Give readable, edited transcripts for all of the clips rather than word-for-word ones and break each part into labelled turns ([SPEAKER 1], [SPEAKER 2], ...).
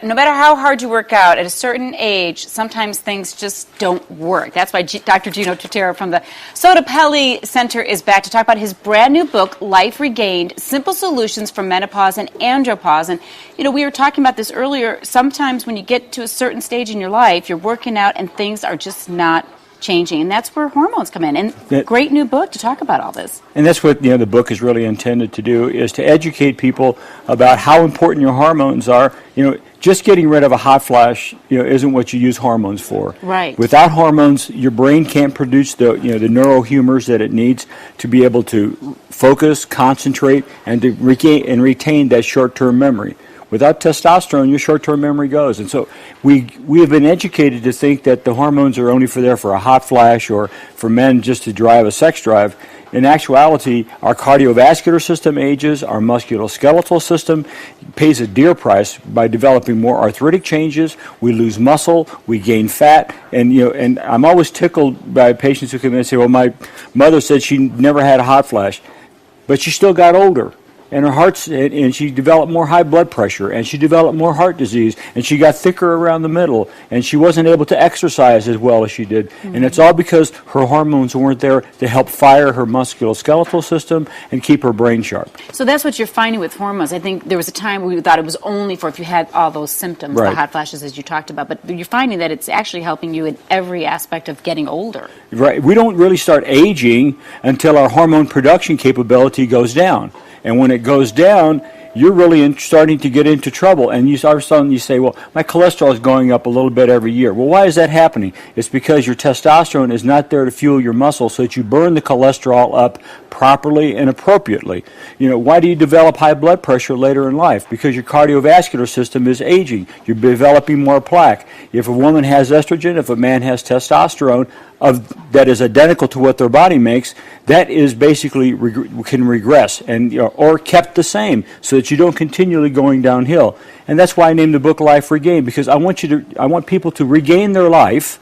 [SPEAKER 1] No matter how hard you work out, at a certain age, sometimes things just don't work. That's why Dr. Gino Tutera from the SottoPelle Center is back to talk about his brand new book, Life Regained, Simple Solutions for Menopause and Andropause. And, you know, we were talking about this earlier. Sometimes when you get to a certain stage in your life, you're working out and things are just not changing, and that's where hormones come in. And great new book to talk about all this. And
[SPEAKER 2] that's what the book is really intended to do, is to educate people about how important your hormones are. Just getting rid of a hot flash, isn't what you use hormones for.
[SPEAKER 1] Right.
[SPEAKER 2] Without hormones, your brain can't produce the neurohumors that it needs to be able to focus, concentrate, and to retain that short-term memory. Without testosterone, your short-term memory goes. And so we have been educated to think that the hormones are only there for a hot flash or for men just to drive a sex drive. In actuality, our cardiovascular system ages, our musculoskeletal system pays a dear price by developing more arthritic changes. We lose muscle, we gain fat, and I'm always tickled by patients who come in and say, well, my mother said she never had a hot flash, but she still got older. And her heart's, and she developed more high blood pressure, and she developed more heart disease, and she got thicker around the middle, and she wasn't able to exercise as well as she did. Mm-hmm. And it's all because her hormones weren't there to help fire her musculoskeletal system and keep her brain sharp.
[SPEAKER 1] So that's what you're finding with hormones. I think there was a time where we thought it was only for if you had all those symptoms,
[SPEAKER 2] right,
[SPEAKER 1] the hot flashes as you talked about, but you're finding that it's actually helping you in every aspect of getting older.
[SPEAKER 2] Right. We don't really start aging until our hormone production capability goes down. And when it goes down, you're really starting to get into trouble. And you say, well, my cholesterol is going up a little bit every year. Well, why is that happening? It's because your testosterone is not there to fuel your muscle so that you burn the cholesterol up properly and appropriately. Why do you develop high blood pressure later in life? Because your cardiovascular system is aging. You're developing more plaque. If a woman has estrogen, if a man has testosterone, that is identical to what their body makes, that is basically can regress and or kept the same, so that you don't continually going downhill. And that's why I named the book Life Regained, because I want people to regain their life,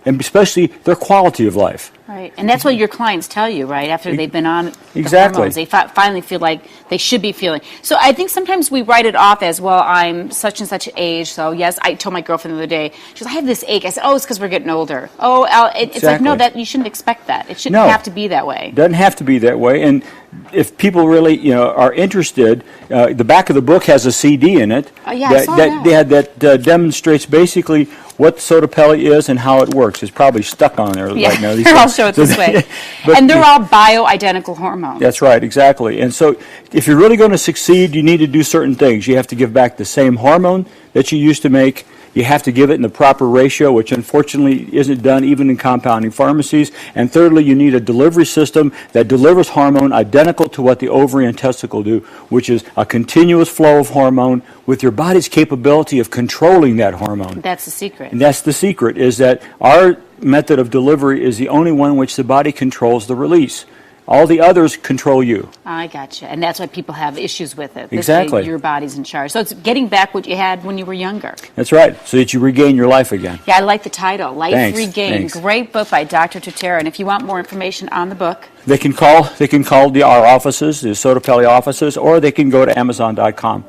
[SPEAKER 2] and especially their quality of life.
[SPEAKER 1] Right, and that's what your clients tell you, right? After they've been on the
[SPEAKER 2] exactly
[SPEAKER 1] hormones, they finally feel like they should be feeling. So I think sometimes we write it off as, well, I'm such and such age, so yes. I told my girlfriend the other day, she goes, I have this ache. I said, oh, it's because we're getting older. Oh, it's
[SPEAKER 2] exactly.
[SPEAKER 1] like, no, that you shouldn't expect that. It shouldn't have to be that way.
[SPEAKER 2] It doesn't have to be that way. And if people really, are interested, the back of the book has a CD in it.
[SPEAKER 1] Oh, yeah, I saw
[SPEAKER 2] that demonstrates basically what SottoPelle is and how it works. It's probably stuck on there right now.
[SPEAKER 1] I'll show it this way. And they're all bioidentical hormones.
[SPEAKER 2] That's right, exactly. And so if you're really going to succeed, you need to do certain things. You have to give back the same hormone that you used to make. You have to give it in the proper ratio, which unfortunately isn't done even in compounding pharmacies. And thirdly, you need a delivery system that delivers hormone identical to what the ovary and testicle do, which is a continuous flow of hormone with your body's capability of controlling that hormone.
[SPEAKER 1] That's the secret.
[SPEAKER 2] And that's the secret, is that our method of delivery is the only one in which the body controls the release. All the others control you.
[SPEAKER 1] I gotcha. And that's why people have issues with it.
[SPEAKER 2] Exactly.
[SPEAKER 1] Your body's in charge. So it's getting back what you had when you were younger.
[SPEAKER 2] That's right, so that you regain your life again.
[SPEAKER 1] Yeah, I like the title, Life Regained.
[SPEAKER 2] Thanks.
[SPEAKER 1] Great book by Dr. Tutera. And if you want more information on the book,
[SPEAKER 2] they can call our offices, the SottoPelle offices, or they can go to Amazon.com.